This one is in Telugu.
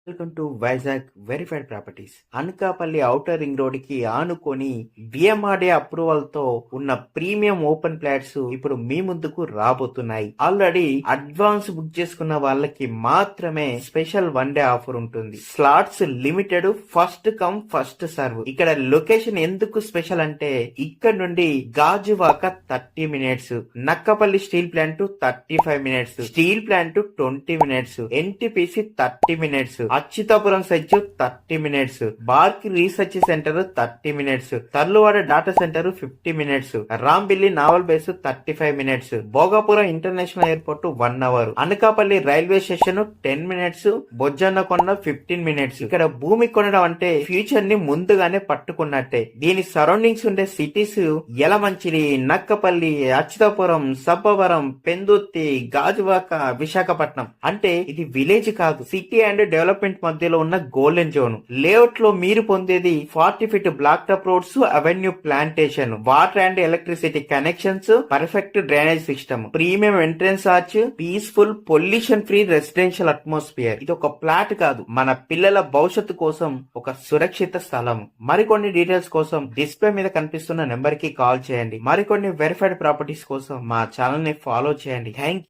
Welcome to Vizag verified properties. Anakapalli outer ring road కి ఆనుకొని విఎంఆర్డే అప్రూవల్ తో ఉన్న ప్రీమియం ఓపెన్ ప్లాట్స్ ఇప్పుడు మీ ముందుకు రాబోతున్నాయి. ఆల్రెడీ అడ్వాన్స్ బుక్ చేసుకున్న వాళ్ళకి మాత్రమే స్పెషల్ 1 డే ఆఫర్ ఉంటుంది. Slots limited, first come first serve. ఇక్కడ లొకేషన్ ఎందుకు స్పెషల్ అంటే ఇక్కడ నుండి Gajuwaka 30 minutes, Nakkapalli steel plant 35 minutes, steel plant 20 minutes, NTPC 30 minutes, Achutapuram search 30 minutes, BARC research centre 30 minutes, Tarluvada data centre 50 minutes, Rambilli naval base 35 minutes, Bhogapuram international airport 1 hour, Anakapalli railway station 10 minutes, Bojjannakonda 15 minutes. ఇక్కడ భూమి కొనడం అంటే ఫ్యూచర్ ని ముందుగానే పట్టుకున్నట్టే. దీని సరౌండింగ్స్ ఉండే సిటీస్ యలమంచిలి, నక్కపల్లి, అచ్యుతాపురం, సబ్బవరం, పెందుర్తి, గాజువాక, విశాఖపట్నం. అంటే ఇది విలేజ్ కాదు, సిటీ అండ్ డెవలప్మెంట్ మధ్యలో ఉన్న గోల్డెన్ జోన్. లేఅవుట్ లో మీరు పొందేది 40 feet black top roads, avenue plantation, water and electricity connections, perfect drainage system, premium entrance arch, peaceful pollution free residential atmosphere. ఇది ఒక ప్లాట్ కాదు, మన పిల్లల భవిష్యత్తు కోసం ఒక సురక్షిత స్థలం. మరికొన్ని డీటెయిల్స్ కోసం డిస్ప్లే మీద కనిపిస్తున్న నెంబర్ కి కాల్ చేయండి. మరికొన్ని వెరిఫైడ్ ప్రాపర్టీస్ కోసం మా ఛానల్ ని ఫాలో చేయండి. థ్యాంక్